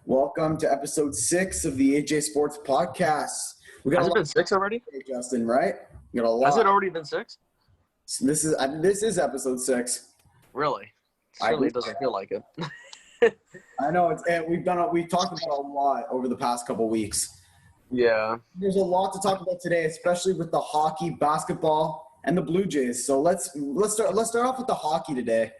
Welcome to episode 6 of the AJ Sports Podcast. We got Has a it lot been 6 already? today, Justin, right? We got a lot. Has it already been 6? So this is episode 6. Really? I Certainly believe- doesn't feel like it. I know we've talked about a lot over the past couple weeks. Yeah. There's a lot to talk about today, especially with the hockey, basketball, and the Blue Jays. So let's start off with the hockey today.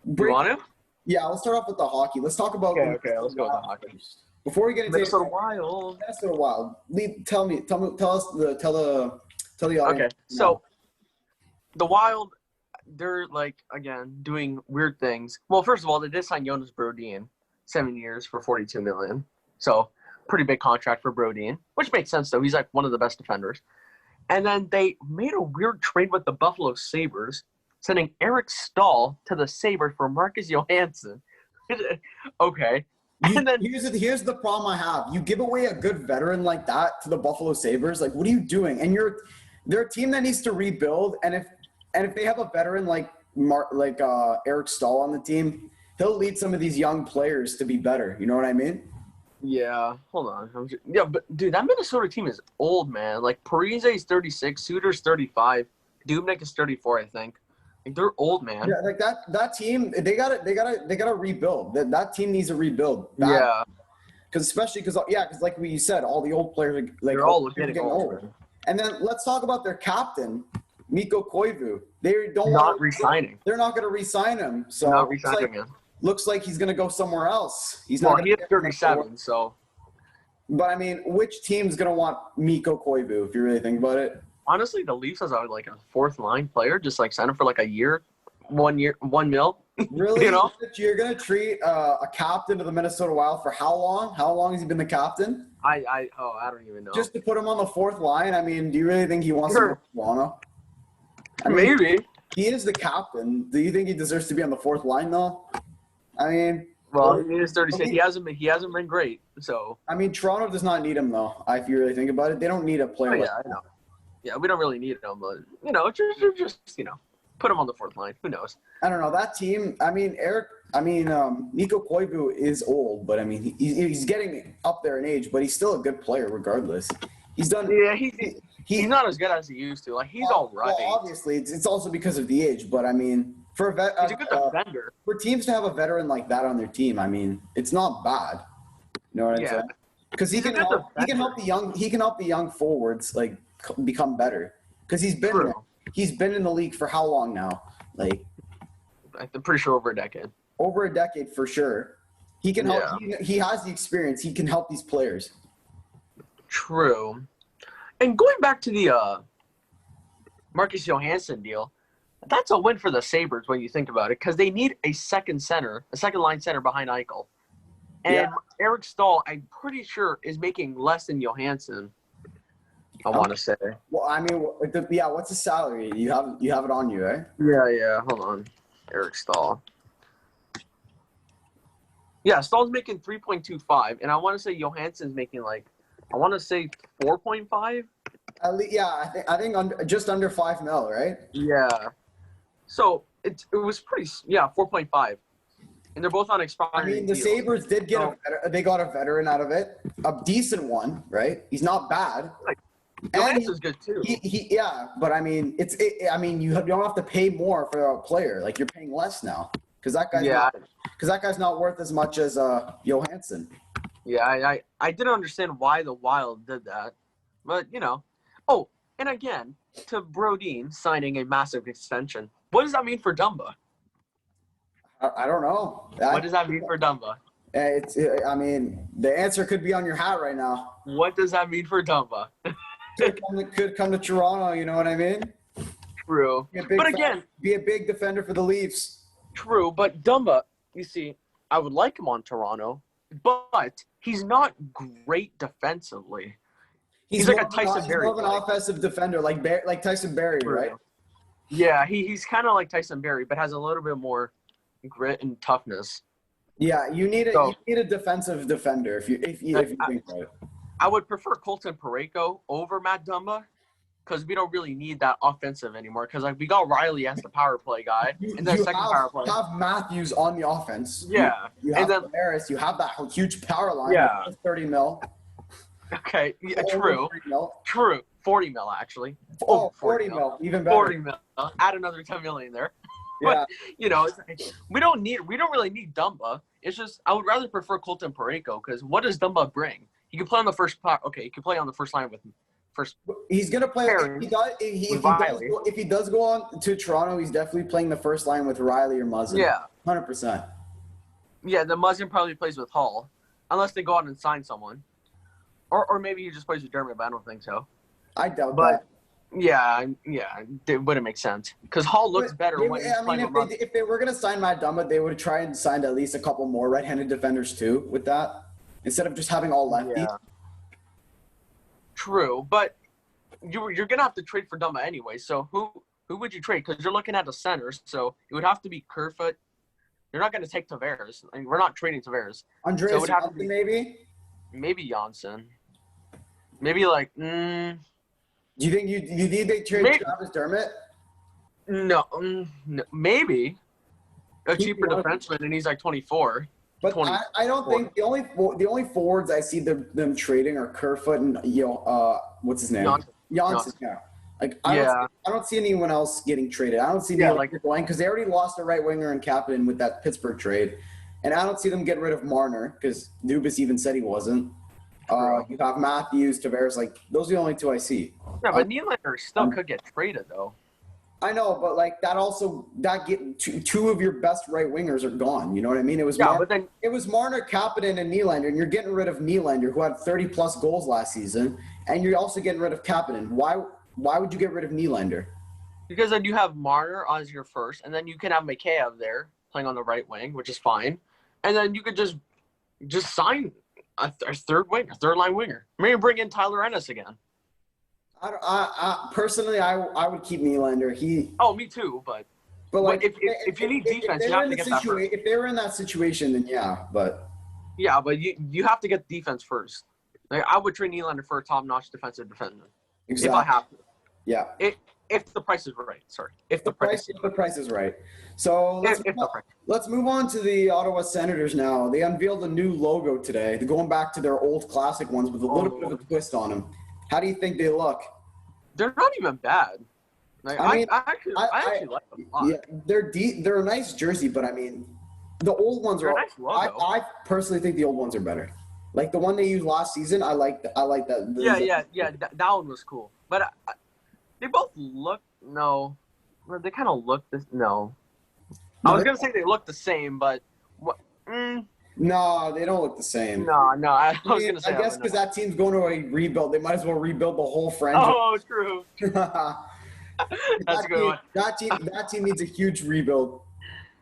You want to? Yeah, let's start off with the hockey. Let's talk about Okay. Let's go with the hockey. Before we get into Minnesota Wild. Minnesota Wild. Tell the audience. Okay, so the Wild, they're again doing weird things. Well, first of all, they did sign Jonas Brodin, 7 years for $42 million. So pretty big contract for Brodin, which makes sense though. He's one of the best defenders. And then they made a weird trade with the Buffalo Sabres, sending Eric Stahl to the Sabres for Marcus Johansson. Okay. And then Here's the problem I have. You give away a good veteran like that to the Buffalo Sabres. What are you doing? And they're a team that needs to rebuild. And if they have a veteran like Eric Stahl on the team, he'll lead some of these young players to be better. You know what I mean? Yeah, hold on. But dude, that Minnesota team is old, man. Parise is 36, Suter's 35, Dubnyk is 34, I think. They're old, man. Yeah, that team, they gotta rebuild. That team needs a rebuild. Yeah. Because like we said, all the old players they're all getting old. And then let's talk about their captain, Mikko Koivu. They don't not resigning. They're not going to resign him. So not resigning him. Looks like he's going to go somewhere else. He's well, not. He is 37, so. But I mean, which team's going to want Mikko Koivu if you really think about it? Honestly, the Leafs has a fourth line player, just sign him for a year, 1 mil. Really? You know? You're going to treat a captain of the Minnesota Wild for how long? How long has he been the captain? I don't even know. Just to put him on the fourth line? I mean, do you really think he wants to go to Toronto? Maybe. He is the captain. Do you think he deserves to be on the fourth line, though? I mean, well, he is 36. He hasn't been great. So I mean, Toronto does not need him, though. If you really think about it, they don't need a player. I know. Yeah, we don't really need him, but just put him on the fourth line. Who knows? I don't know that team. I mean, Mikko Koivu is old, but I mean, he's getting up there in age, but he's still a good player regardless. He's done. Yeah, he's not as good as he used to. He's all right. Well, obviously, it's also because of the age, but I mean, he's a good defender. For teams to have a veteran like that on their team, I mean, it's not bad. You know what I'm saying? Because he can help the young forwards become better. Because he's been in the league for how long now? I'm pretty sure over a decade. Over a decade for sure. He can help. He has the experience. He can help these players. True. And going back to the Marcus Johansson deal, that's a win for the Sabres when you think about it, because they need a second line center behind Eichel. And Eric Stahl, I'm pretty sure, is making less than Johansson. I want to say. Well, I mean, what's his salary? You have it on you, right? Yeah. Hold on, Eric Stahl. Yeah, Stahl's making 3.25, and I want to say Johansson's making 4.5. I think just under $5 million, right? Yeah. So it was pretty 4.5, and they're both on expiring. I mean, the deals. Sabres did get they got a veteran out of it, a decent one, right? He's not bad. Johansson's good too. But I mean, you don't have to pay more for a player. You're paying less now because that guy's not worth as much as Johansson. Yeah, I didn't understand why the Wild did that, but Oh, and again, to Brodin signing a massive extension. What does that mean for Dumba? I don't know. What does that mean for Dumba? I mean, the answer could be on your hat right now. What does that mean for Dumba? could come to Toronto, you know what I mean? True. Be a big defender for the Leafs. True, but Dumba, you see, I would like him on Toronto, but he's not great defensively. He's like a Tyson Barrie. He's more of an offensive defender, like Tyson Barrie, right? Yeah, he's kind of like Tyson Barrie, but has a little bit more grit and toughness. Yeah, you need a defensive defender if you think about it. I would prefer Colton Parayko over Matt Dumba. because we don't really need that offensive anymore. Because like we got Riley as the power play guy, and then You second power play. have Matthews on the offense. Yeah, You have and then Harris. You have that huge power line. Yeah. With 30 mil. okay, yeah, Over true, 30 mil. 40 mil actually. Oh, 40 mil, even better. 40 mil. Add another 10 million there. Yeah. But, it's like, we don't really need Dumba. It's just I would rather prefer Colton Parayko because what does Dumba bring? He can play on the first part. Okay, he can play on the first line with first. He's gonna play. If he does go on to Toronto, he's definitely playing the first line with Riley or Muzzin. Yeah, 100%. Yeah, the Muzzin probably plays with Hall, unless they go out and sign someone, or maybe he just plays with Dermott, but I don't think so. I doubt But that. yeah, it wouldn't make sense because Hall looks better when he's playing with Muzzin. If they were gonna sign Matt Dumba, they would try and sign at least a couple more right-handed defenders too with that, instead of just having all lefties. Yeah. True, but you're gonna have to trade for Dumba anyway. So who would you trade? Because you're looking at the centers, so it would have to be Kerfoot. You're not gonna take Tavares. I mean, we're not trading Tavares. Andreas So it would have to Johnson, be maybe Janssen. Maybe like. Do you think you need they trade Travis Dermott? No, maybe a cheaper defenseman, and he's like 24. But I don't think the only forwards I see them trading are Kerfoot and what's his name? Janssen. Yeah. Like I don't see anyone else getting traded. I don't see going because they already lost a right winger and captain with that Pittsburgh trade, and I don't see them getting rid of Marner because Dubas even said he wasn't. You have Matthews, Tavares, like those are the only two I see. Yeah, but Nylander still could get traded though. I know, but like that get two of your best right wingers are gone. You know what I mean? It was it was Marner, Kapanen, and Nylander, and you're getting rid of Nylander, who had 30+ goals last season, and you're also getting rid of Kapanen. Why would you get rid of Nylander? Because then you have Marner as your first, and then you can have Mikheyev there playing on the right wing, which is fine, and then you could just sign a third line winger. Maybe bring in Tyler Ennis again. I personally, I would keep Nylander. Me too, but like if you need defense, you have to get that first. If they were in that situation, then but you have to get defense first. Like I would trade Nylander for a top-notch defensive defender exactly. if I have to. Yeah. If the price is right. Sorry. If the price is right. So let's move on to the Ottawa Senators now. They unveiled a new logo today. They're going back to their old classic ones with a little bit of a twist on them. How do you think they look? They're not even bad. Like, I actually like them a lot. Yeah, they're a nice jersey, but I mean, the old ones are. Nice logo. I personally think the old ones are better. Like the one they used last season, I like that. That one was cool, but they both look they kind of look no. I was gonna say they look the same, but what? No, they don't look the same. No. I was gonna say. I guess because that team's going to a rebuild, they might as well rebuild the whole franchise. Oh, true. That's a good one. That team needs a huge rebuild.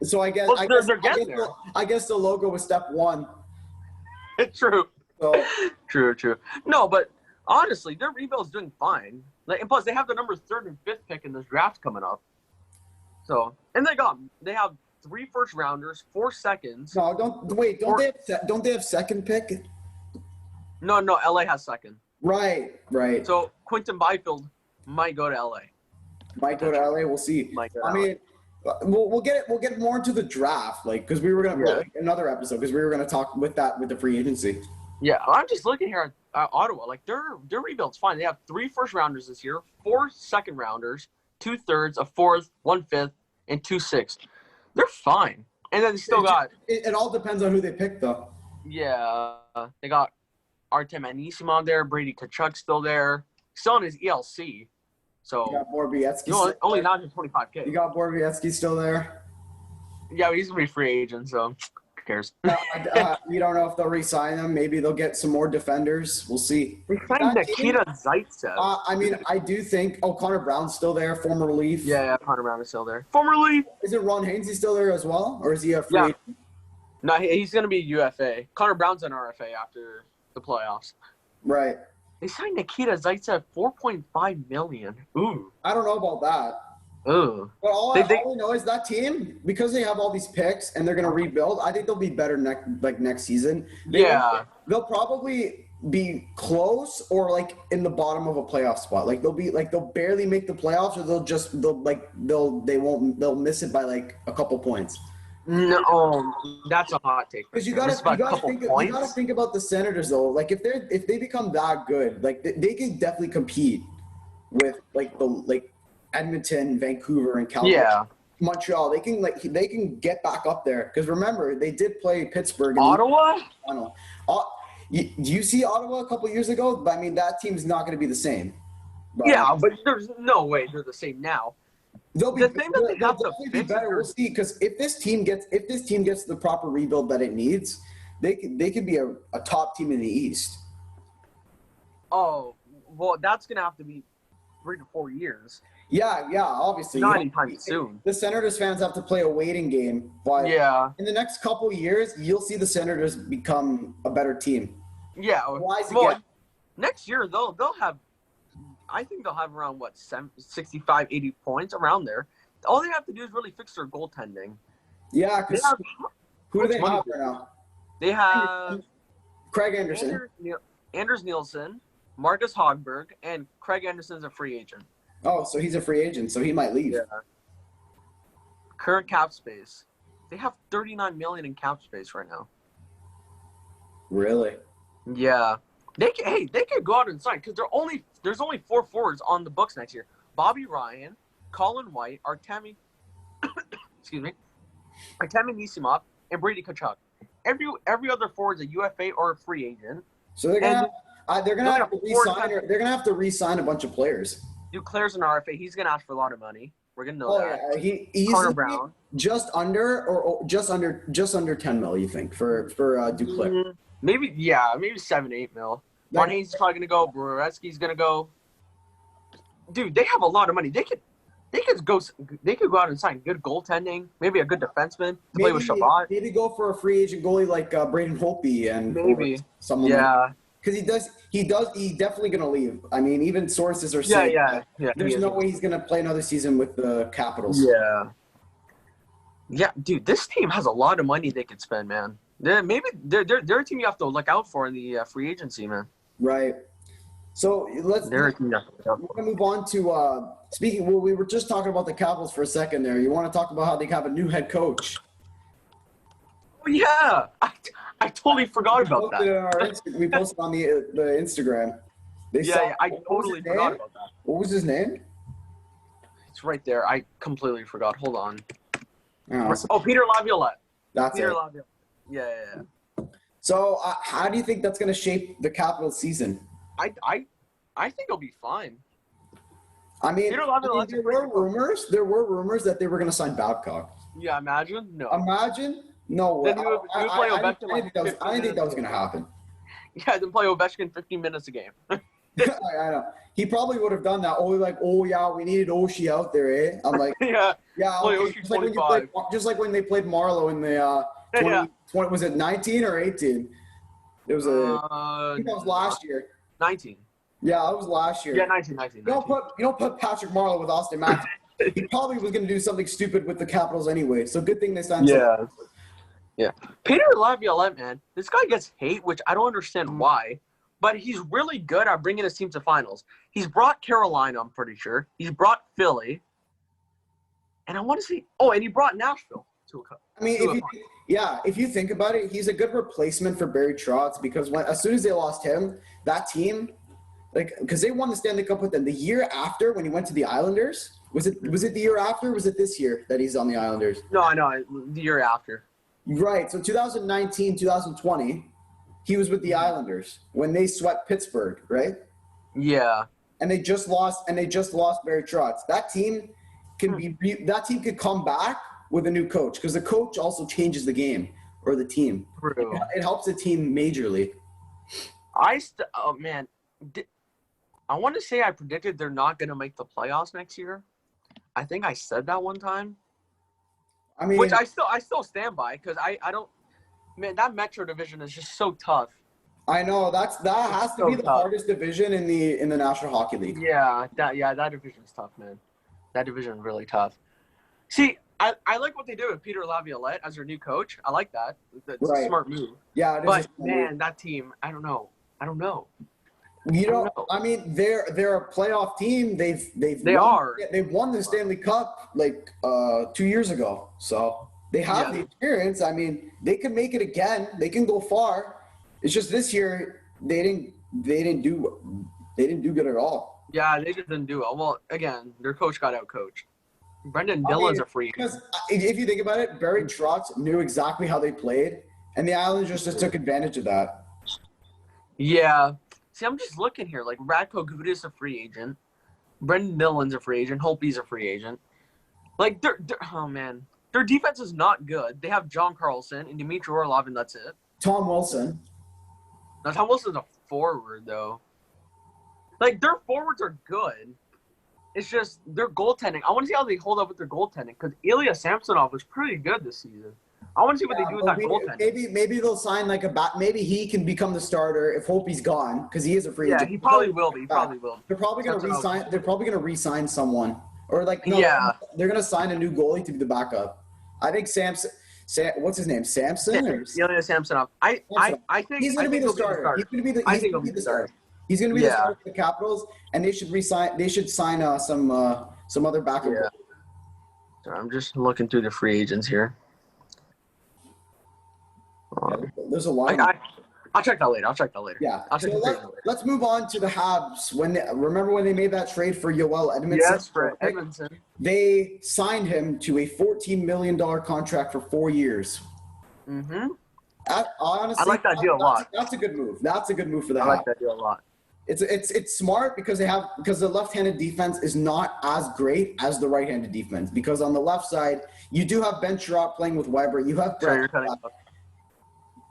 So I guess I guess the logo was step one. True. So. True. No, but honestly, their rebuild's doing fine. Like, and plus, they have the number 3rd and 5th pick in this draft coming up. So, and they have 3 first-rounders, 4 seconds. No, don't they have second pick? No, LA has second. Right. So Quinton Byfield might go to LA. We'll see. We'll get more into the draft, like because we were gonna another episode because we were gonna talk with the free agency. Yeah, I'm just looking here at Ottawa. Like their rebuild's fine. They have 3 first-rounders this year, 4 second-rounders, 2 thirds, a 4th, 1 5th, and 2 6th. They're fine. And then they still got. It all depends on who they pick, though. Yeah, they got Artem Anisimov there, Brady Tkachuk's still there, still in his ELC. So you got Borowiecki. Only 925K. You got Borowiecki still there. Yeah, he's gonna be free agent, so who cares? We don't know if they'll re-sign him. Maybe they'll get some more defenders. We'll see. They signed Nikita Zaitsev. I do think. Oh, Connor Brown's still there, former Leaf. Yeah, Connor Brown is still there. Former Leaf. Is it Ron Hainsey still there as well, or is he a free agent? No, he's gonna be UFA. Connor Brown's an RFA after the playoffs. Right. They signed Nikita Zaitsev $4.5 million. Ooh. I don't know about that. Ugh. But all They I know is that team, because they have all these picks and they're going to rebuild, I think they'll be better next season. yeah. They'll probably be close or like in the bottom of a playoff spot. Like they'll barely make the playoffs, or they'll miss it by like a couple points. No, that's a hot take. Because Right, you gotta think about the Senators though. Like if they become that good, like they can definitely compete with like Edmonton, Vancouver, and Calgary. Yeah. Montreal, they can get back up there, because remember they did play Pittsburgh in Ottawa? the final. Do you see Ottawa a couple years ago? I mean, that team's not going to be the same. Yeah, but there's no way they're the same now. They'll be, The thing that they they'll have to definitely be fix better. is We'll see, because if this team gets the proper rebuild that it needs, they could be a top team in the East. oh, well, that's gonna have to be 3 to 4 years. Yeah, obviously. Not anytime soon. The Senators fans have to play a waiting game, but Yeah. in the next couple years, you'll see the Senators become a better team. Yeah. Wise Well, again. next year they'll have. I think they'll have around 65, 80 points around there. All they have to do is really fix their goaltending. Yeah, They because have, who do they money have do right now? they have Craig Anderson. Anders Nielsen, Marcus Hogberg, and Craig Anderson's a free agent. Oh, so he's a free agent, so he might leave. Yeah. Current cap space. They have $39 million in cap space right now. Really? Yeah. They could go out and sign, because there's only 4 forwards on the books next year. Bobby Ryan, Colin White, Artemi excuse me, Artemi Nisimov, and Brady Tkachuk. Every other forward is a UFA or a free agent. So they're gonna have to re-sign a bunch of players. Duclair's an RFA. He's gonna ask for a lot of money. We're gonna know Oh that. yeah, he's Connor Brown. just under 10 mil. You think for Duclair? Maybe 7-8 mil. Von Hayes is probably gonna go. Borowski's gonna go. Dude, they have a lot of money. They could go out and sign good goaltending. Maybe a good defenseman to play with Shabbat. Maybe go for a free agent goalie like Braden Holtby and maybe someone. Yeah. Because he's definitely gonna leave. I mean, even sources are saying there's no way he's gonna play another season with the Capitals. Yeah, dude, this team has a lot of money they could spend, man. They're a team you have to look out for in the free agency, man. Right. So we're gonna move on to speaking. Well, we were just talking about the Capitals for a second there. You want to talk about how they have a new head coach? Oh yeah, I totally forgot about that. We posted on the Instagram. I totally forgot about that. What was his name? It's right there. I completely forgot. Hold on. Oh, Peter Laviolette. That's Peter it. Laviolette. Yeah. So how do you think that's going to shape the Capitals season? I think it'll be fine. I mean, Peter there were rumors that they were going to sign Babcock. Yeah, imagine. No. Imagine. No way. I didn't think that was going to happen. Yeah, then play Ovechkin 15 minutes a game. I know. He probably would have done that. We needed Oshie out there, eh? I'm like, yeah. Okay. Just like when they played Marlowe in the 20, was it 19 or 18? It was I think that was last year. 19. Yeah, it was last year. Yeah, 19. You don't put Patrick Marlowe with Austin Matthews. He probably was going to do something stupid with the Capitals anyway. So good thing they signed. Yeah. Peter Laviolette, man, this guy gets hate, which I don't understand why. But he's really good at bringing his team to finals. He's brought Carolina, I'm pretty sure. He's brought Philly. And I want to see – and he brought Nashville to a cup. I mean, if you think about it, he's a good replacement for Barry Trotz, because as soon as they lost him, that team – because they won the Stanley Cup with them. The year after, when he went to the Islanders – was it the year after, or was it this year that he's on the Islanders? No, I know. The year after. Right. So 2019, 2020 – he was with the Islanders when they swept Pittsburgh, right? Yeah. And they just lost Barry Trotz. That team could come back with a new coach, because the coach also changes the game, or the team. True. It helps the team majorly. I want to say I predicted they're not going to make the playoffs next year. I think I said that one time. I mean, which I still stand by, because I don't. Man, that Metro division is just so tough. I know that has to be the hardest division in the National Hockey League. Yeah, that division's tough, man. That division is really tough. See, I like what they did with Peter Laviolette as their new coach. I like that. It's a Right. smart move. Yeah, it is. But man, that team, I don't know. You don't know, know. I mean, they're a playoff team. They've won the Stanley Cup like 2 years ago. So they have the experience. I mean, they can make it again. They can go far. It's just this year they didn't do good at all. Yeah, they just didn't do it. Well, again, their coach got out coached. Brendan Dillon's a freak. Because if you think about it, Barry Trotz knew exactly how they played, and the Islanders just took advantage of that. Yeah. See, I'm just looking here. Like, Radko Gudas a free agent. Brendan Dillon's a free agent. Holtby's a free agent. Like, oh, man. Their defense is not good. They have John Carlson and Dmitry Orlov, and that's it. Tom Wilson. Now, Tom Wilson's a forward, though. Like, their forwards are good. It's just their goaltending. I want to see how they hold up with their goaltending because Ilya Samsonov was pretty good this season. I want to see what they do with that goaltending. Maybe they'll sign like maybe he can become the starter if Holtby's gone because he is a free agent. Yeah, he probably will be. They're probably going to re-sign. They're probably going to re-sign someone or like they're going to sign a new goalie to be the backup. I think what's his name? Samson? Ilya Samsonov. I think he's going to be the starter. He's going to be the starter. He's going to be the starter for the Capitals, and they should re-sign. They should sign some other backup. Yeah. So I'm just looking through the free agents here. There's a lot. I'll check that later. Yeah. Let's move on to the Habs. Remember when they made that trade for Yoel Edmondson? Yes, for Edmondson. They signed him to a $14 million contract for 4 years. Mm-hmm. Honestly, I like that deal a lot. That's a good move. That's a good move for the Habs. I like that deal a lot. It's smart because the left-handed defense is not as great as the right-handed defense because on the left side you do have Ben Sherratt playing with Weber. You have Sorry, you're cutting out.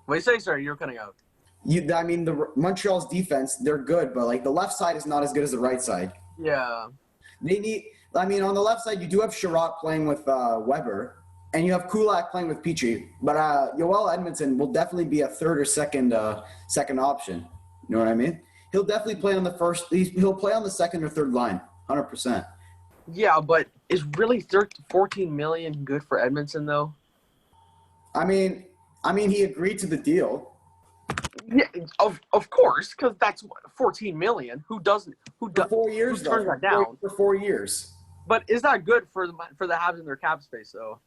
What do you say, sir? You're cutting out. I mean, the Montreal's defense, they're good, but like the left side is not as good as the right side. Yeah. On the left side, you do have Sherratt playing with Weber, and you have Kulak playing with Petrie. But Yoel Edmondson will definitely be a third or second option. You know what I mean? He'll definitely play on the first. He'll play on the second or third line, 100%. Yeah, but is really $14 million good for Edmondson though? I mean, he agreed to the deal. Yeah, of course, because that's $14 million. Who doesn't? For 4 years, who turns that down? For 4 years. But is that good for the Habs in their cap space though?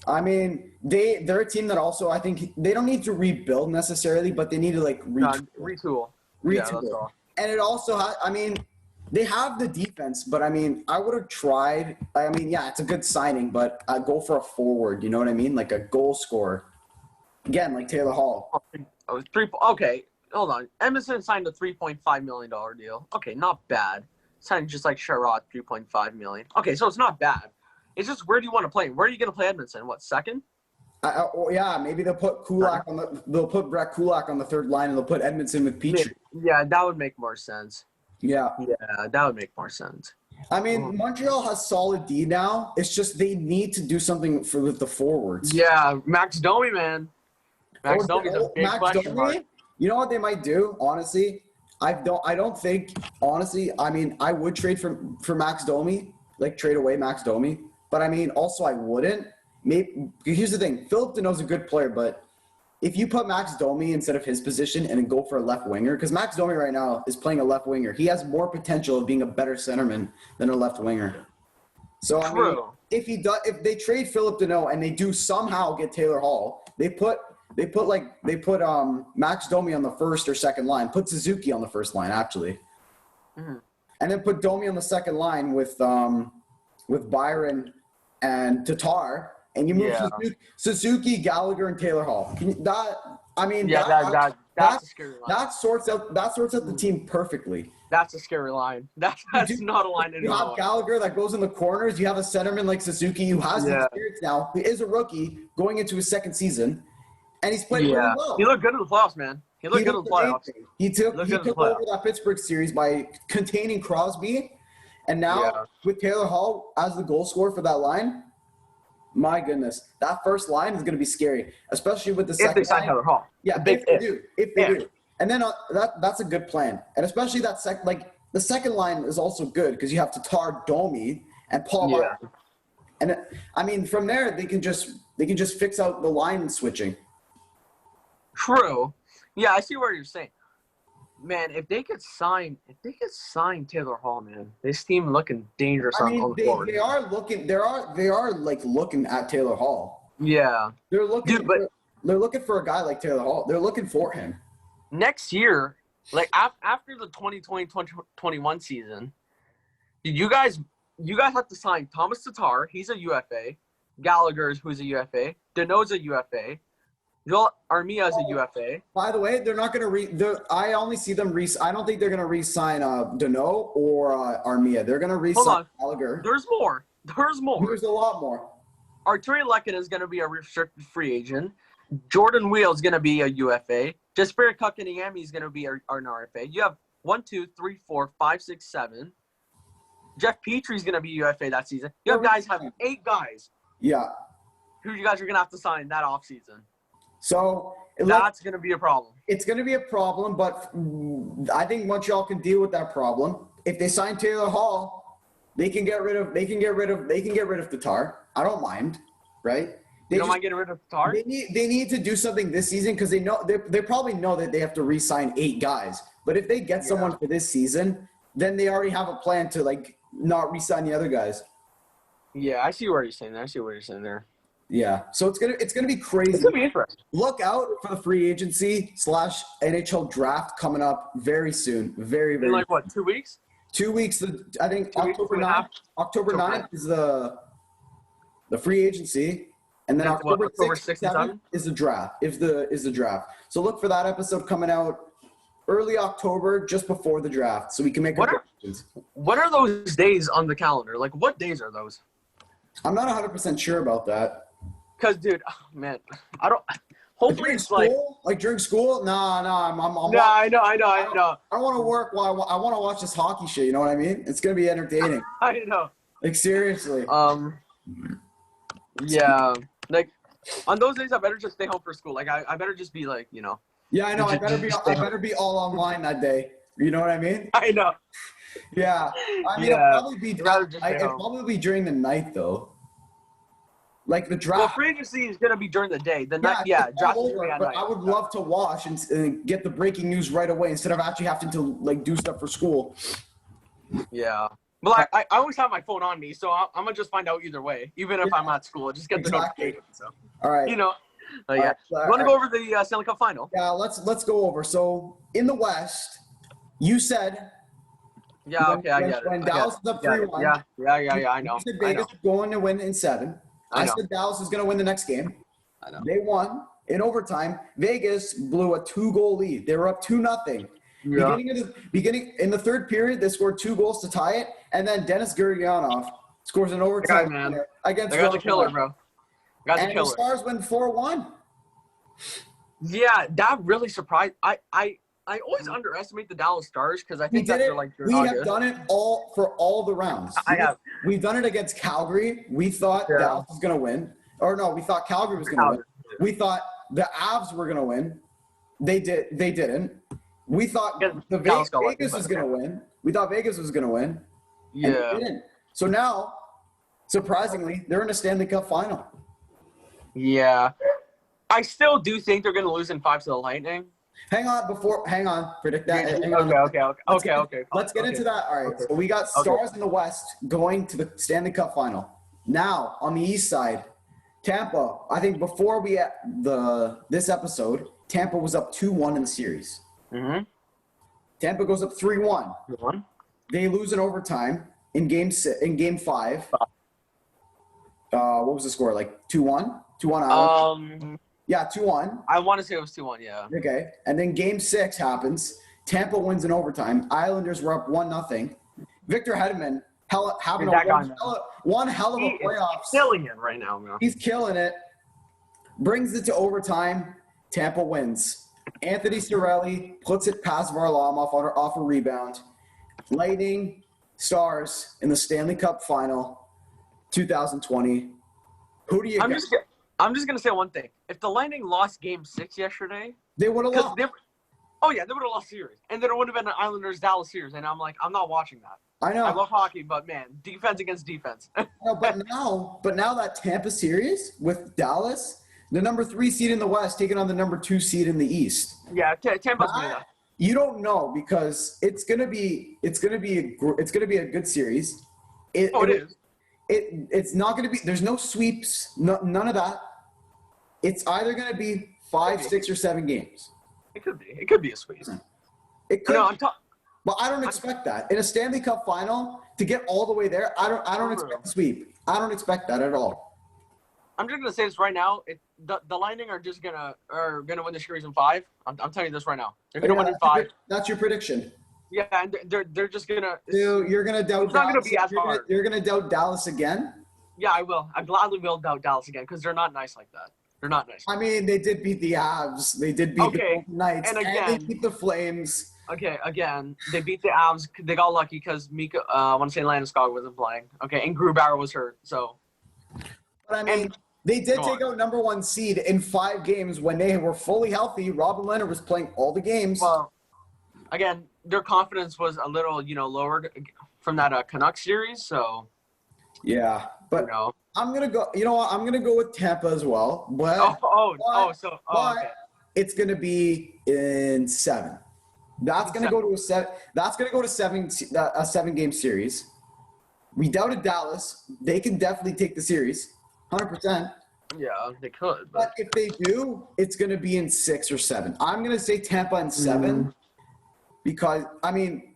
I mean, they're a team that also I think they don't need to rebuild necessarily, but they need to like retool. Yeah, that's all. And it also they have the defense, but I mean, I would have tried. I mean, yeah, it's a good signing, but I'd go for a forward. You know what I mean? Like a goal scorer. Again, like Taylor Hall. Okay, hold on. Edmondson signed a $3.5 million deal. Okay, not bad. Signed just like Sherratt, $3.5 million. Okay, so it's not bad. It's just where do you want to play? Where are you going to play Edmondson? What, second? Yeah, maybe they'll put they'll put Brett Kulak on the third line, and they'll put Edmondson with Petrie. Yeah, that would make more sense. Yeah, that would make more sense. I mean, Montreal has solid D now. It's just they need to do something with the forwards. Yeah, Max Domi, man. Max Domi's a big question mark. You know what they might do? Honestly, I don't think. Honestly, I mean, I would trade for Max Domi, like trade away Max Domi. But I mean, also I wouldn't. Maybe here's the thing: Philip Deneau's a good player, but if you put Max Domi instead of his position and then go for a left winger, because Max Domi right now is playing a left winger, he has more potential of being a better centerman than a left winger. So I mean, if they trade Philip Deneau and they do somehow get Taylor Hall, they put Max Domi on the first or second line, put Suzuki on the first line actually, and then put Domi on the second line with Byron and Tatar. And you move Suzuki, Gallagher, and Taylor Hall. That's a scary line. That sorts out the team perfectly. That's a scary line. That's not a line anymore. You have Gallagher that goes in the corners. You have a centerman like Suzuki who has the experience now. He is a rookie going into his second season, and he's played really well. He looked good in the playoffs, man. He looked good in the playoffs. He took over that Pittsburgh series by containing Crosby, and now with Taylor Hall as the goal scorer for that line. My goodness, that first line is going to be scary, especially with the second line. If they sign Taylor Hall. Yeah, if they do. And then that's a good plan. And especially the second line is also good because you have Tatar, Domi, and Paul Yeah. Harden. And I mean, from there they can just fix out the line switching. True. Yeah, I see what you're saying. Man, if they could sign Taylor Hall, man, this team looking dangerous I on mean, the forward. they are looking at Taylor Hall. Yeah. They're looking Dude, but they're looking for a guy like Taylor Hall. They're looking for him. next year, like after the 2020-2021 season, you guys have to sign Thomas Tatar. He's a UFA. Gallagher's who's a UFA. Deneau's a UFA. Joel Armia is a UFA. By the way, they're not going to I only see them I don't think they're going to re-sign Deneau or Armia. They're going to re-sign Gallagher. There's more. There's a lot more. Arturi Lekin is going to be a restricted free agent. Jordan Wheel is going to be a UFA. Jasper Kakaniemi is going to be an RFA. You have 1, 2, 3, 4, 5, 6, 7. Jeff Petrie is going to be UFA that season. You have 8 guys. Yeah. Who you guys are going to have to sign that offseason. So that's going to be a problem. It's going to be a problem, but I think Montreal can deal with that problem. If they sign Taylor Hall, they can get rid of Tatar. I don't mind, right? You don't mind getting rid of Tatar? They need to do something this season because they probably know that they have to re-sign 8 guys. But if they get someone for this season, then they already have a plan to not re-sign the other guys. Yeah, I see what you're saying there. Yeah, so it's gonna be crazy. It's gonna be interesting. Look out for the free agency / NHL draft coming up very soon. Very, very. In like what, 2 weeks? 2 weeks. I think 2 weeks, October 9th. October 9th is the free agency, and then October 6th and 7th is the draft. Is the draft. So look for that episode coming out early October, just before the draft, so we can make our predictions. What are those days on the calendar? Like, what days are those? I'm not 100% sure about that. Because, dude, man, I don't. Hopefully, it's like during school. Nah, I'm. No, I know. I don't want to work while I want to watch this hockey shit. You know what I mean? It's gonna be entertaining. I know. Like seriously. Yeah. Like on those days, I better just stay home for school. Like I better just be like, Yeah, I know. I better be all online that day. You know what I mean? I know. Yeah. I mean, it'll probably be during the night though. Like the draft. Well, free agency is gonna be during the day. The night, draft is at night. I would love to watch and get the breaking news right away instead of actually having to do stuff for school. Yeah. Well, I always have my phone on me, so I'm gonna just find out either way, even if I'm at school. Just get the notification. So. All right. Yeah. You want to go over the Stanley Cup final? Yeah, let's go over. So in the West, you said. Yeah. Okay, I get it. When Dallas is up 3-1. Yeah. I know. You said Vegas is going to win in 7. I said Dallas is going to win the next game. I know. They won in overtime. Vegas blew a 2-goal lead. They were up 2-0. Yeah. Beginning in the third period, they scored 2 goals to tie it, and then Dennis Gurianov scores an overtime against. They got the killer, bro. And the Stars win 4-1. Yeah, that really surprised. I always underestimate the Dallas Stars because I think they're we have done it for all the rounds. We've done it against Calgary. We thought Dallas was going to win. Or no, we thought Calgary was going to win. We thought the Avs were going to win. They didn't. We thought Vegas was going to win. We thought Vegas was going to win. Yeah. And they didn't. So now, surprisingly, they're in a Stanley Cup final. Yeah. I still do think they're going to lose in 5 to the Lightning. Hang on. Predict that. Okay. Let's get into that. All right. So we got Stars in the West going to the Stanley Cup final. Now, on the East side, Tampa, I think before this episode, Tampa was up 2-1 in the series. Mm-hmm. Tampa goes up 3-1. They lose in overtime in game 5. What was the score? Like 2-1? 2-1 Yeah, 2-1. I want to say it was 2-1, yeah. Okay. And then game 6 happens. Tampa wins in overtime. Islanders were up 1-0. Victor Hedman having one hell of a playoffs. He's killing it right now, man. He's killing it. Brings it to overtime. Tampa wins. Anthony Cirelli puts it past Varlamov off a rebound. Lightning, Stars in the Stanley Cup final 2020. Who do you got? I'm just going to say one thing. If the Lightning lost Game 6 yesterday, they would have lost. They would have lost series. And then it would have been an Islanders-Dallas series. And I'm like, I'm not watching that. I know. I love hockey, but man, defense against defense. No, but now that Tampa series with Dallas, the number 3 seed in the West taking on the number 2 seed in the East. Yeah, Tampa's winning That, that. you don't know because it's gonna be a good series. It is. It's not gonna be. There's no sweeps. None of that. It's either gonna be 5, 6, or 7 games. It could be. It could be a sweep. It could. But I don't I'm- expect that in a Stanley Cup final to get all the way there. I don't expect a sweep. I don't expect that at all. I'm just gonna say this right now. The Lightning are gonna win the series in 5. I'm telling you this right now. They're gonna win in 5. That's your prediction. Yeah, and they're just gonna. Dude, you're gonna doubt. It's not gonna be as You're hard. you're gonna doubt Dallas again. Yeah, I will. I gladly will doubt Dallas again because they're not nice like that. They're not nice. I mean, they did beat the Avs. They did beat the Golden Knights, and and again- they beat the Flames. Okay, again, they beat the Avs. They got lucky because Mika. I want to say Landeskog wasn't playing. Okay, and Grubauer was hurt. So. But I mean, they did take out number 1 seed in 5 games when they were fully healthy. Robin Leonard was playing all the games. Well, again, their confidence was a little, lowered from that Canucks series. So. Yeah, but I'm gonna go. You know what? I'm gonna go with Tampa as well. But Okay. it's gonna be in 7. That's gonna go to a 7. That's gonna go to 7. A 7-game series. We doubted Dallas. They can definitely take the series, 100%. Yeah, they could. But if they do, it's gonna be in 6 or 7. I'm gonna say Tampa in 7 because I mean,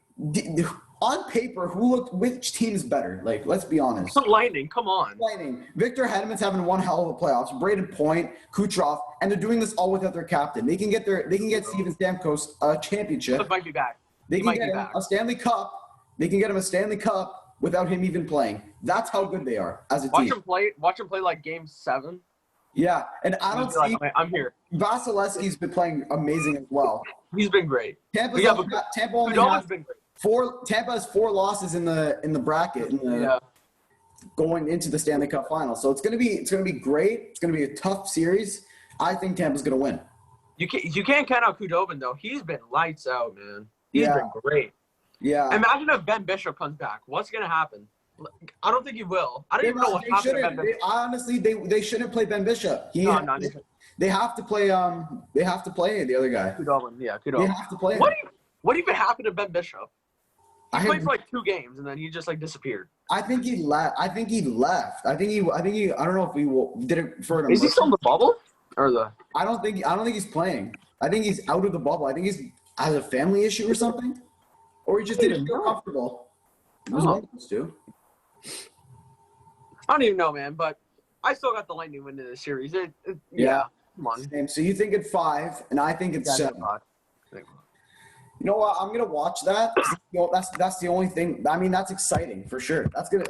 on paper, which team is better? Like, let's be honest. Lightning, come on. Lightning. Victor Hedman's having one hell of a playoffs. Braden Point, Kucherov, and they're doing this all without their captain. They can get Steven Stamkos a championship. He might be back. They can get him a Stanley Cup. They can get him a Stanley Cup without him even playing. That's how good they are as a team. Watch him play like Game 7. Yeah, and I don't see. I'm here. Vasilevsky's been playing amazing as well. He's been great. Tampa only Kudova's has been great. 4. Tampa has 4 losses in the bracket going into the Stanley Cup final. So it's gonna be great. It's gonna be a tough series. I think Tampa's gonna win. You can't count out Kudobin though. He's been lights out, man. He's been great. Yeah. Imagine if Ben Bishop comes back. What's gonna happen? I don't think he will. I don't even know what happened to Ben Bishop. Honestly, they shouldn't play Ben Bishop. They have to play. They have to play the other guy. Kudobin. Yeah, Kudobin. They have to play him. What even happened to Ben Bishop? He played for like 2 games and then he just like disappeared. I think he left. I think he. I don't know if he did it for an. Is he still in the bubble or the? I don't think he's playing. I think he's out of the bubble. I think he's has a family issue or something, or he just didn't feel comfortable. It was one of those two. I don't even know, man, but I still got the Lightning winning this series. Yeah. Come on. Same. So you think it's 5, and I think it's 7. You know what? I'm gonna watch that. That's the only thing. I mean, that's exciting for sure. That's gonna.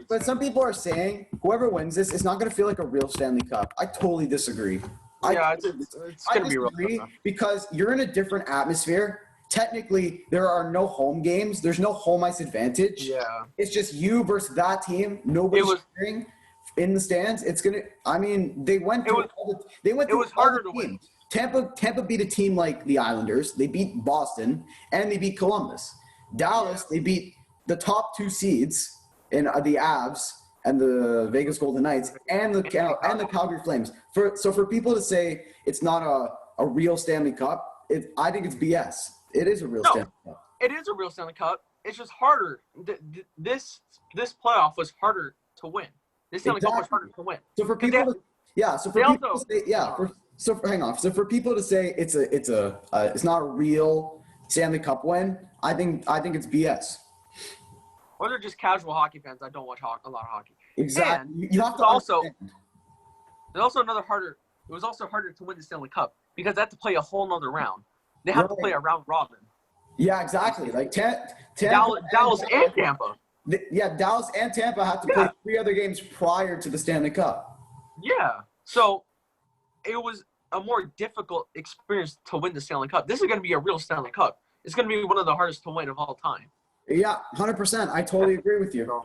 But some people are saying whoever wins this, it's not gonna feel like a real Stanley Cup. I totally disagree. It's gonna be real because you're in a different atmosphere. Technically, there are no home games. There's no home ice advantage. Yeah. It's just you versus that team. Nobody's cheering in the stands. It's gonna. I mean, they went. It was harder to win. Tampa beat a team like the Islanders. They beat Boston and they beat Columbus. Dallas, they beat the top 2 seeds in the Avs and the Vegas Golden Knights and the Calgary Flames. For people to say it's not a real Stanley Cup, I think it's BS. It is a real Stanley Cup. It is a real Stanley Cup. It's just harder. This playoff was harder to win. This Stanley Cup was harder to win. So for people, hang on. So for people to say it's not a real Stanley Cup win, I think it's BS. Or they're just casual hockey fans that don't watch a lot of hockey. Exactly. And you have to understand. There's also another harder. It was also harder to win the Stanley Cup because they had to play a whole nother round. They have to play a round robin. Yeah, exactly. Like Dallas and Tampa. Dallas and Tampa have to play 3 other games prior to the Stanley Cup. Yeah. So it was a more difficult experience to win the Stanley Cup. This is going to be a real Stanley Cup. It's going to be one of the hardest to win of all time. Yeah, 100%. I totally agree with you.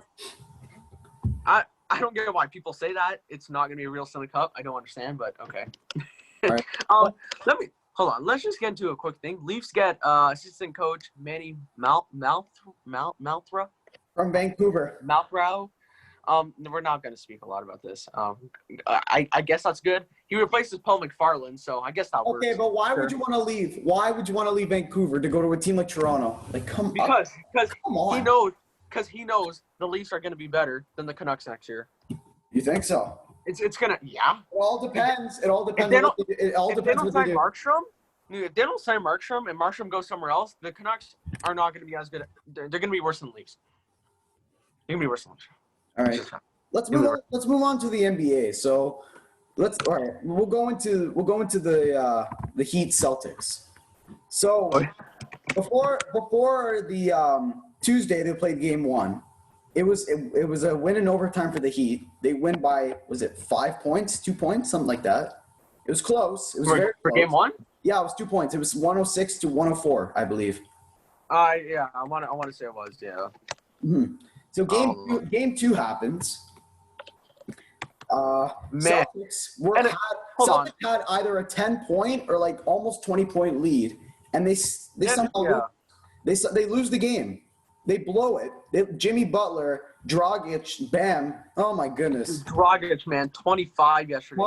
I don't get why people say that. It's not going to be a real Stanley Cup. I don't understand, but okay. All right. Hold on. Let's just get into a quick thing. Leafs get assistant coach Manny Malthra. From Vancouver. Malbrow. We're not going to speak a lot about this. I guess that's good. He replaces Paul McFarland, so I guess that works. Okay, but why would you want to leave? Why would you want to leave Vancouver to go to a team like Toronto? Like, come Because on. he knows the Leafs are going to be better than the Canucks next year. You think so? It's gonna yeah. It all depends. It all depends. If they don't sign Markstrom and Markstrom goes somewhere else, the Canucks are not going to be as good. They're going to be worse than the Leafs. They're going to be worse than the Leafs. All right. Let's move on to the NBA. So we'll go into the Heat Celtics. So before the Tuesday they played game 1. It was a win in overtime for the Heat. They win by, was it 5 points, 2 points, something like that. It was close. It was very for close. game 1? Yeah, it was 2 points. It was 106 to 104, I believe. Yeah, I want to say it was, yeah. Mm-hmm. So game two happens. Man. Celtics had either a 10-point or like almost 20-point lead, and they somehow they lose the game. They blow it. Jimmy Butler, Dragic, Bam. Oh my goodness. Dragic, man, 25 yesterday.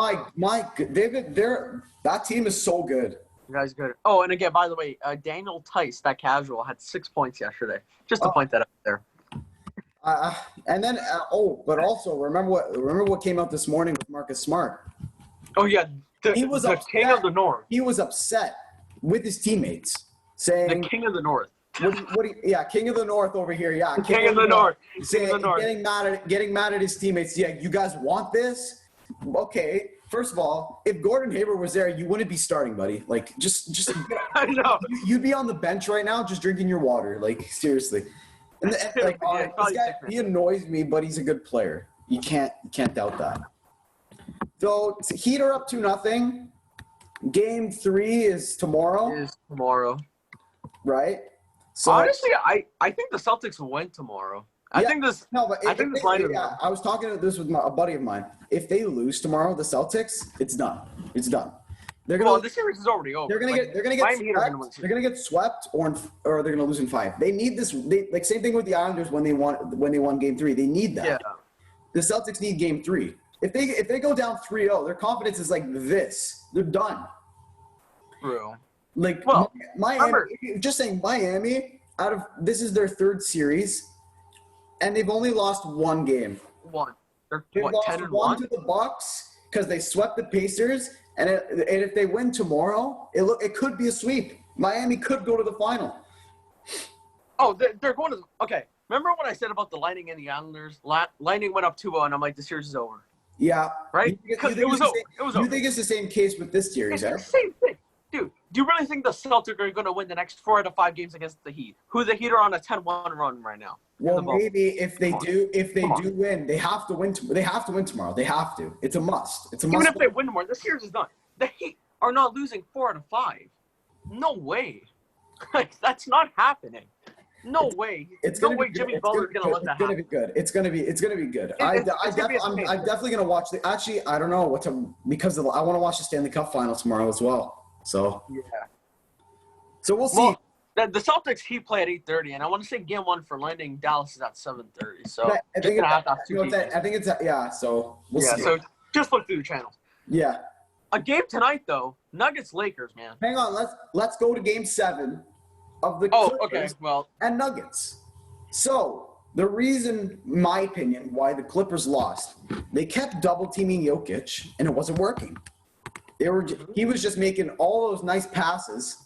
That team is so good. You guys good. Oh, and again, by the way, Daniel Tice, that casual, had 6 points yesterday. Just to point that out there. But also remember what came out this morning with Marcus Smart. Oh yeah, he was the king of the North. He was upset with his teammates, saying the king of the North. King of the North over here. Yeah, king of the North. Getting mad at his teammates. Yeah, you guys want this? Okay. First of all, if Gordon Hayward was there, you wouldn't be starting, buddy. Like, just I know. You'd be on the bench right now, just drinking your water. Like, seriously. And this guy, he annoys me, but he's a good player. You can't doubt that. So Heat are up 2-0. Game 3 is tomorrow. Right? So honestly, I think the Celtics will win tomorrow. I think this line. Yeah, I was talking to this with a buddy of mine. If they lose tomorrow, the Celtics, it's done. It's done. The series is already over. They're gonna get swept, or they're gonna lose in 5. They need this. Same thing with the Islanders when they won Game 3. They need that. Yeah. The Celtics need Game 3. If they go down 3-0, their confidence is like this. They're done. True. Miami. Just saying, Miami. This is their 3rd series, and they've only lost 1 game. They've lost 10-1 to the Bucks because they swept the Pacers. And if they win tomorrow, it could be a sweep. Miami could go to the final. Oh, they're going to – okay. Remember what I said about the Lightning and the Islanders? Lightning went up 2-0, and I'm like, the series is over. Yeah. Right? Because it was over. You think it's the same case with this series, It's the same thing. Dude, do you really think the Celtics are going to win the next 4 out of 5 games against the Heat? The Heat are on a 10-1 run right now. Well, maybe if they do win, they have to win. They have to win tomorrow. They have to. It's a must. Even if they win tomorrow, the series is done. The Heat are not losing 4 out of 5. No way. That's not happening. No way. It's no gonna way be Jimmy good. Butler's going to let that happen. It's gonna be good. It's gonna be good. I'm definitely gonna watch the. Actually, I don't know what to because I want to watch the Stanley Cup final tomorrow as well. So yeah. So we'll see. Well, the Celtics Heat play at 8:30, and I want to say Game 1 for Lightning Dallas is at 7:30. So I think it's yeah. So we'll see. So just look through the channels. Yeah. A game tonight though, Nuggets Lakers, man. Hang on, let's go to Game 7 of the Clippers and Nuggets. So the reason, in my opinion, why the Clippers lost, they kept double teaming Jokic, and it wasn't working. He was just making all those nice passes,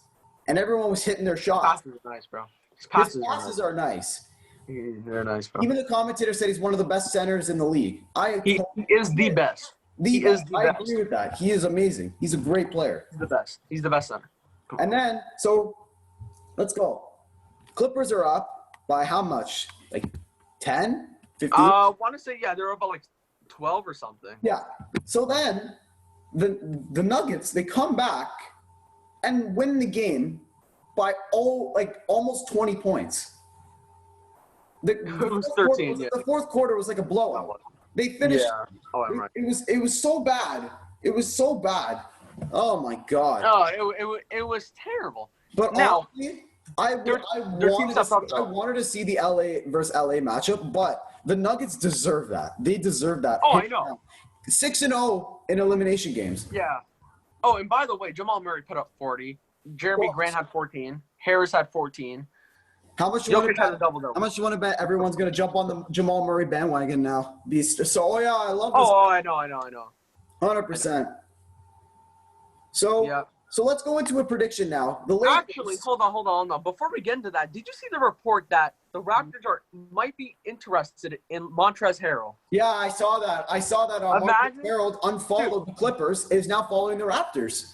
and everyone was hitting their shots. Passes are nice, bro. His passes are nice. They're nice, bro. Even the commentator said he's one of the best centers in the league. He is the best. I agree with that. He is amazing. He's a great player. He's the best. He's the best center. And then, so let's go. Clippers are up by how much? Like 10? 15? I want to say, they're up by like 12 or something. Yeah. So then the Nuggets, they come back and win the game by almost 20 points. It was 13. The fourth quarter was like a blowout. They finished. Yeah. Oh, I'm right. It was so bad. It was so bad. Oh my God. Oh, it was terrible. But Their team steps up, I though. wanted to see the LA versus LA matchup, but the Nuggets deserve that. They deserve that. Oh, I know. 6-0 in elimination games. Yeah. Oh, and by the way, Jamal Murray put up 40. Jeremy Grant had 14. Harris had 14. How much you want Jokic to had a bet? double-double. How much you want to bet everyone's going to jump on the Jamal Murray bandwagon now? So yeah, I love this. Oh, I know. 100%. So Yeah. so let's go into a prediction now. The Lakers. Actually, hold on. No. Before we get into that, did you see the report that the Raptors might be interested in Montrezl Harrell? Yeah, I saw that. Imagine- Montrezl Harrell unfollowed the Clippers, is now following the Raptors.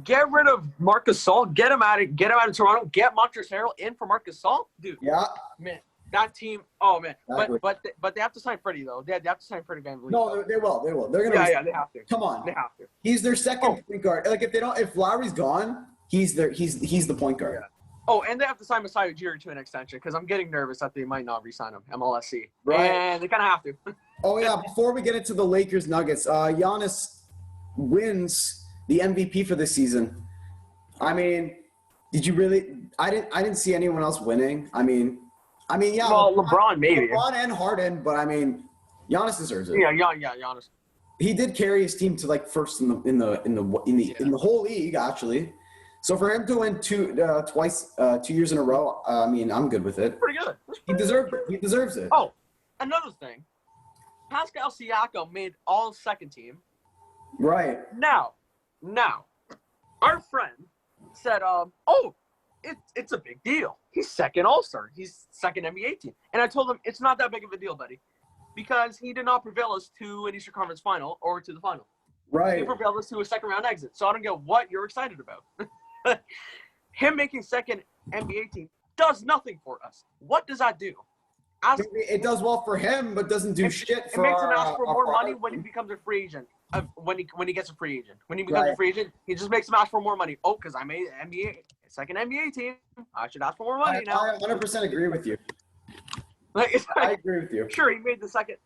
Get rid of Marcus Gasol. Get him out of Toronto. Get Montrezl Harrell in for Marcus Gasol, dude. Yeah. Man, that team. Oh man. Exactly. But they have to sign Freddie though. They have to sign Freddie VanVleet. No, they will. They're gonna. Yeah, they have to. Come on. They have to. He's their second point guard. Like if Lowry's gone, he's the point guard. Yeah. Oh, and they have to sign Masai Ujiri to an extension because I'm getting nervous that they might not re-sign him. MLSC. Right. And they kind of have to. Oh yeah. Before we get into the Lakers Nuggets, Giannis wins the MVP for this season. I mean, did you really? I didn't see anyone else winning. I mean, yeah. Well, LeBron maybe. LeBron and Harden, but I mean, Giannis deserves it. Yeah, Giannis. He did carry his team to like first in the whole league actually. So for him to win twice 2 years in a row, I mean, I'm good with it. Pretty good. He deserves it. Oh, another thing. Pascal Siakam made all second team. Right. Now, our friend said, it's a big deal. He's second All-Star. He's second NBA team. And I told him it's not that big of a deal, buddy, because he did not prevail us to an Eastern Conference final or to the final. Right. He prevailed us to a second round exit. So I don't get what you're excited about. Him making second NBA team does nothing for us. What does that do? It does well for him, but doesn't do shit for It makes him ask for more money product. when he becomes a free agent. When he gets a free agent. When he becomes a free agent, he just makes him ask for more money. Oh, because I made second NBA team. I should ask for more money now. I 100% agree with you. I agree with you. Sure, he made the second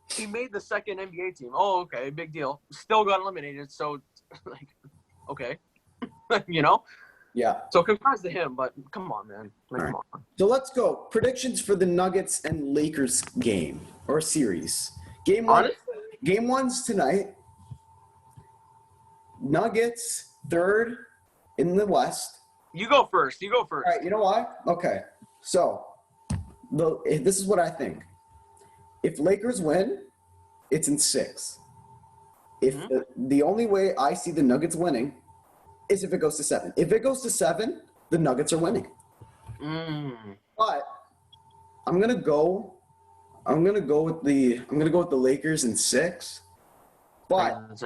NBA team. Oh, okay, big deal. Still got eliminated, so like, okay, you know. Yeah. So congrats to him, but come on, man. Like, All come right. on. So let's go. Predictions for the Nuggets and Lakers game or series. Game one's tonight. Nuggets third in the West. You go first. All right. You know why? Okay. So this is what I think. If Lakers win, it's in 6. If the only way I see the Nuggets winning is if it goes to 7. If it goes to 7, the Nuggets are winning. But I'm gonna go with the Lakers in 6. But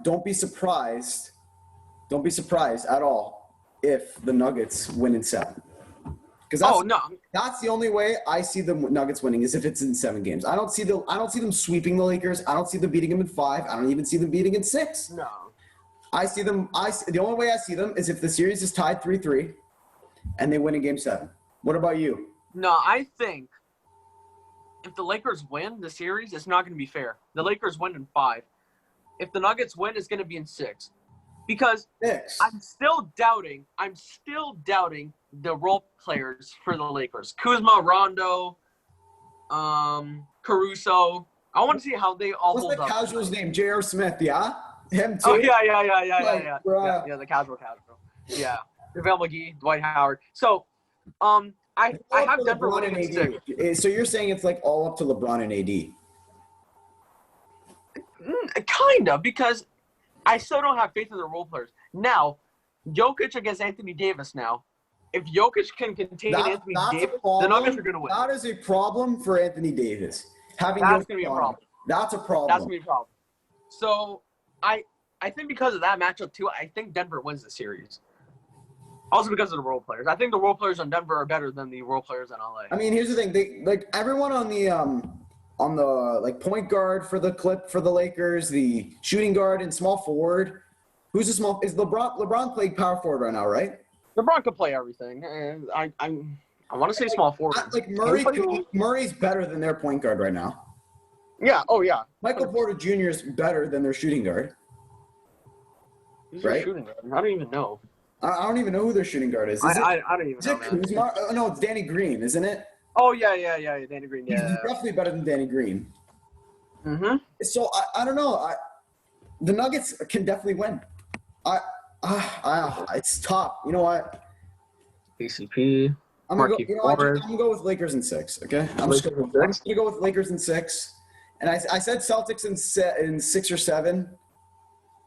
don't be surprised. Don't be surprised at all if the Nuggets win in 7. Because that's the only way I see the Nuggets winning is if it's in 7 games. I don't see them sweeping the Lakers. I don't see them beating them in 5. I don't even see them beating in 6. No. The only way I see them is if the series is tied 3-3 and they win in game 7. What about you? No, I think if the Lakers win the series, it's not going to be fair. The Lakers win in 5. If the Nuggets win, it's going to be in 6. Because 6. I'm still doubting the role players for the Lakers. Kuzma, Rondo, Caruso. I want to see how they all hold up. What's the casual's name? J.R. Smith, yeah? Him too? Oh, yeah. Bruh. Yeah, the casual. Yeah. JaVale McGee, Dwight Howard. So, I have Denver winning in 6. So you're saying it's like all up to LeBron and AD? Kind of, because I still don't have faith in the role players. Now, Jokic against Anthony Davis now. If Jokic can contain Anthony Davis, the Nuggets are going to win. That is a problem for Anthony Davis. That's going to be a problem. That's a problem. That's going to be a problem. So, I think because of that matchup, too, I think Denver wins the series. Also because of the role players. I think the role players on Denver are better than the role players in LA. I mean, here's the thing. Everyone on the point guard for the Lakers, the shooting guard and small forward. Is LeBron playing power forward right now, right? LeBron could play everything. And I want to say small forward. Murray's better than their point guard right now. Yeah. Oh yeah. Michael Porter Jr. is better than their shooting guard. He's right? shooting guard. I don't even know. I don't even know who their shooting guard is. I don't even Is know, it man. Kuzma? Oh, no, it's Danny Green, isn't it? Oh, yeah, Danny Green, He's yeah. definitely better than Danny Green. Mm-hmm. So I don't know. The Nuggets can definitely win. It's tough. You know what? KCP, I'm gonna go. Marquise You know, Morris. I'm gonna go with Lakers in 6. Okay, I'm just Lakers in gonna six? go with Lakers in 6. And I said Celtics in 6 or 7.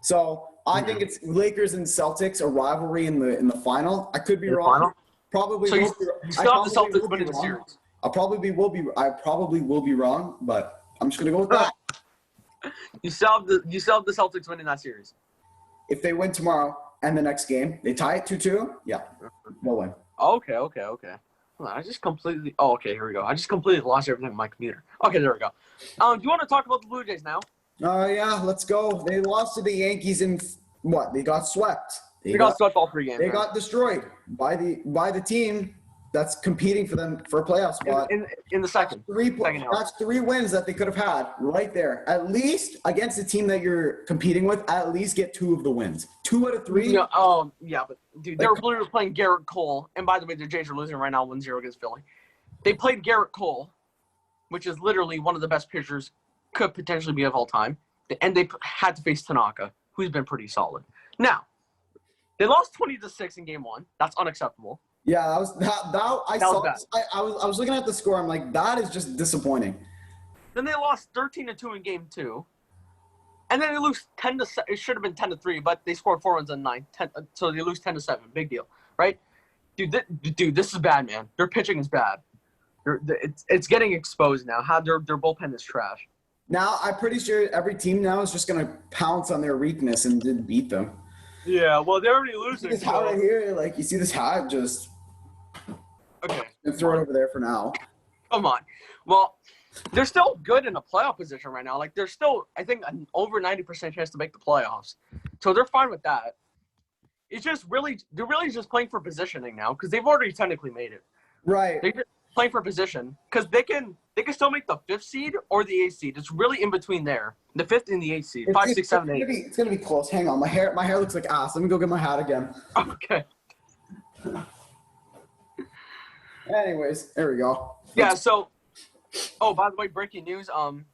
So I think it's Lakers and Celtics, a rivalry in the final. I could be wrong. Final? Probably. So you still have the Celtics winning the wrong. series. I probably will be wrong, but I'm just gonna go with that. You still have the Celtics winning that series. If they win tomorrow and the next game, they tie it 2-2. Yeah, they'll win. Okay. Hold on, I just completely. Oh, okay. Here we go. I just completely lost everything on my computer. Okay, there we go. Do you want to talk about the Blue Jays now? Yeah, let's go. They lost to the Yankees in what? They got swept. They got swept all 3 games. They got destroyed by the team that's competing for them for a playoff spot. In the second. That's 3 wins that they could have had right there. At least against the team that you're competing with, at least get 2 of the wins. 2 out of 3. Yeah, but dude, they were literally playing Garrett Cole, and by the way, the Jays are losing right now 1-0 against Philly. They played Garrett Cole, which is literally one of the best pitchers could potentially be of all time, and they had to face Tanaka, who's been pretty solid. Now, they lost 20-6 in Game 1. That's unacceptable. Yeah, I was looking at the score. I'm like, that is just disappointing. Then they lost 13-2 in Game 2, and then they lose 10-7. It should have been 10-3, but they scored 4 runs in 9. So they lose 10-7. Big deal, right? Dude, this is bad, man. Their pitching is bad. It's getting exposed now. How their bullpen is trash. Now, I'm pretty sure every team now is just going to pounce on their weakness and didn't beat them. Yeah, well, they're already losing. You see this hat right here? Like, you see this hat? Just throw it over there for now. Come on. Well, they're still good in a playoff position right now. Like, they're still, I think, an over 90% chance to make the playoffs. So they're fine with that. It's just really – they're really just playing for positioning now because they've already technically made it. Right. They're just playing for position because they can still make the 5th seed or the 8th seed. It's really in between there. The 5th and the 8th seed. 5, 6, 7, 8. It's gonna be close. Hang on. My hair looks like ass. Let me go get my hat again. Okay. Anyways, there we go. Yeah, so by the way, breaking news,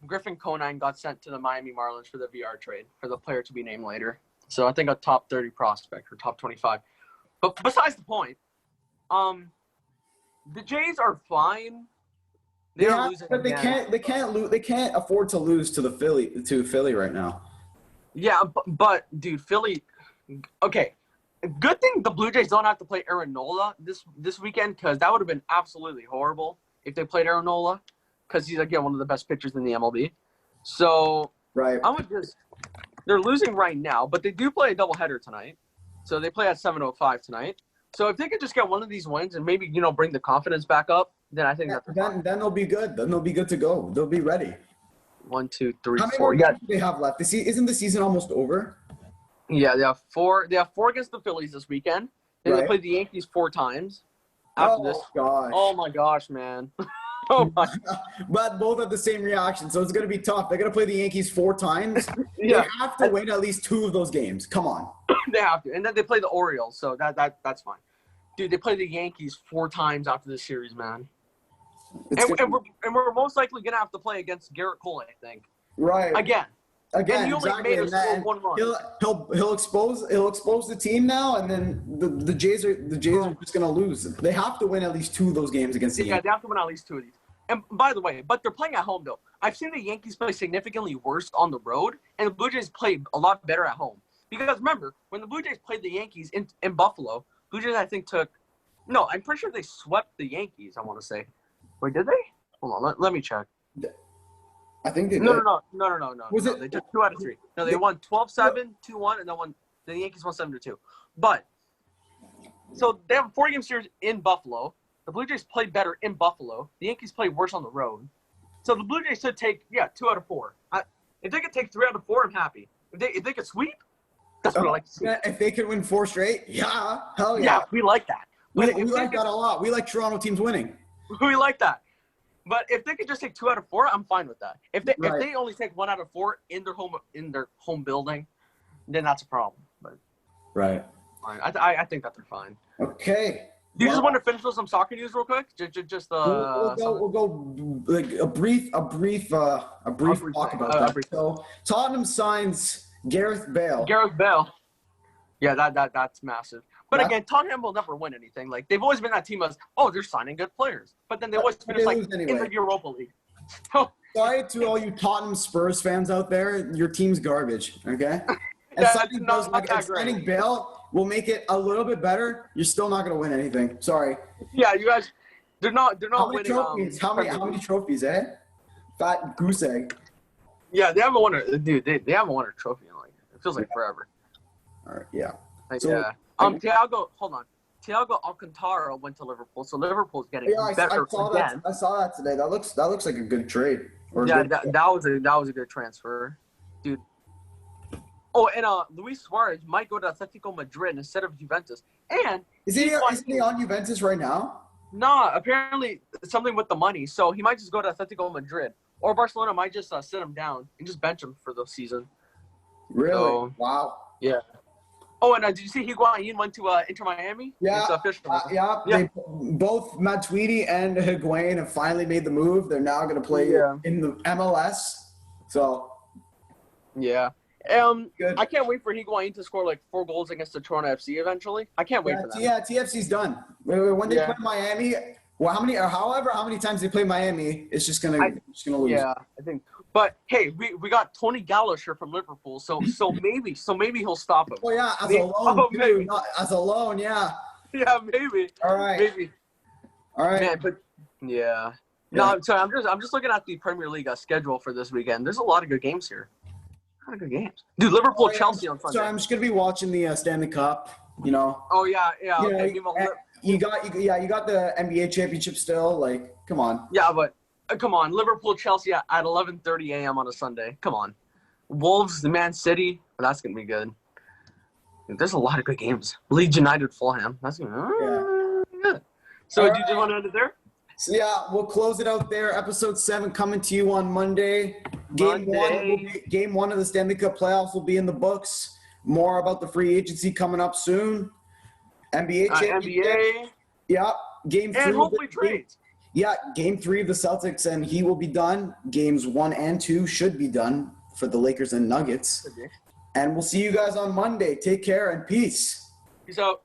Griffin Conine got sent to the Miami Marlins for the VR trade for the player to be named later. So I think a top 30 prospect or top 25. But besides the point, the Jays are fine. They're losing but they can't afford to lose to Philly right now. Yeah, but dude, Philly. Okay, good thing the Blue Jays don't have to play Aaron Nola this weekend because that would have been absolutely horrible if they played Aaron Nola because he's again one of the best pitchers in the MLB. So right, they're losing right now, but they do play a doubleheader tonight. So they play at 7:05 tonight. So if they could just get one of these wins and maybe bring the confidence back up, then I think then they'll be good. Then they'll be good to go. They'll be ready. 1, 2, 3, 4. How many more games do they have left? Isn't the season almost over? Yeah, they have 4. They have 4 against the Phillies this weekend. Then they play the Yankees 4 times. After this. Gosh. Oh my gosh, man. Oh my. But both have the same reaction, so it's going to be tough. They're going to play the Yankees 4 times. Yeah. They have to win at least 2 of those games. Come on. They have to, and then they play the Orioles, so that's fine. Dude, they play the Yankees 4 times after this series, man. And we're most likely gonna have to play against Garrett Cole, I think. Right. Again, and he only exactly. made us score 1 run. He'll expose the team now, and then the Jays are just gonna lose. They have to win at least 2 of those games against the Yankees. They have to win at least 2 of these. And by the way, but they're playing at home though. I've seen the Yankees play significantly worse on the road, and the Blue Jays played a lot better at home. Because remember, when the Blue Jays played the Yankees in Buffalo, Blue Jays I'm pretty sure they swept the Yankees. I want to say. Wait, did they? Hold on, let me check. I think they did. No. They took 2 out of 3. No, they won 12-7, 2-1, and then the Yankees won 7-2. But so they have a 4-game series in Buffalo. The Blue Jays played better in Buffalo. The Yankees played worse on the road. So the Blue Jays should take 2 out of 4. If they could take 3 out of 4, I'm happy. If they could sweep, that's what I like to see. If they could win 4 straight, yeah, hell yeah. Yeah, we like that. We like that a lot. We like Toronto teams winning. We like that. But if they could just take 2 out of 4, I'm fine with that. If they only take 1 out of 4 in their home building, then that's a problem. But right. fine. I think that they're fine. Okay. Do you just want to finish with some soccer news real quick? Just we'll go like a brief talk about that. So Tottenham signs Gareth Bale. Gareth Bale. Yeah, that's massive. But again, Tottenham will never win anything. Like they've always been that team as they're signing good players, but then they always finish like in the Europa League. Sorry to all you Tottenham Spurs fans out there, your team's garbage. Okay. And signing Bale will make it a little bit better. You're still not going to win anything. Sorry. Yeah, you guys, they're not winning. Trophies? How many trophies? Fat goose egg. Yeah, they haven't won a They haven't won a trophy in like it feels like forever. All right. Yeah. Thiago, hold on. Thiago Alcantara went to Liverpool, so Liverpool's getting better again. I saw that today. That looks like a good trade. That was a good transfer, dude. Oh, and Luis Suarez might go to Atletico Madrid instead of Juventus. And is he on Juventus right now? Nah, apparently it's something with the money, so he might just go to Atletico Madrid, or Barcelona might just sit him down and just bench him for the season. Really? So, wow. Yeah. Oh, and did you see Higuain went to Inter Miami? Yeah. It's official. They, both Matuidi and Higuain have finally made the move. They're now going to play in the MLS. So. Yeah. I can't wait for Higuain to score like 4 goals against the Toronto FC eventually. I can't wait for that. Yeah, TFC's done. When they play Miami, well, how many times they play Miami, it's just gonna lose. Yeah, I think. But hey, we got Tony Gallagher from Liverpool, so maybe he'll stop him. Oh yeah, as a loan, yeah. Yeah, maybe. All right. Maybe. All right. Man, but yeah. No, I'm sorry. I'm just looking at the Premier League schedule for this weekend. There's a lot of good games here. A lot of good games. Dude, Liverpool Chelsea on Sunday. So I'm just gonna be watching the Stanley Cup. You know. Oh yeah. Okay. You got the NBA championship still. Like, come on. Yeah, but come on, Liverpool Chelsea at 11:30 a.m. on a Sunday. Come on, Wolves, the Man City. That's gonna be good. There's a lot of good games. Leeds United, Fulham. That's gonna be good. So, do you just want to end it there? So yeah, we'll close it out there. Episode 7 coming to you on Monday. Game one of the Stanley Cup playoffs will be in the books. More about the free agency coming up soon. NBA championship. NBA. Yeah. Game 3. And hopefully trades. Yeah, Game 3 of the Celtics, and he will be done. Games 1 and 2 should be done for the Lakers and Nuggets. And we'll see you guys on Monday. Take care and peace. Peace out.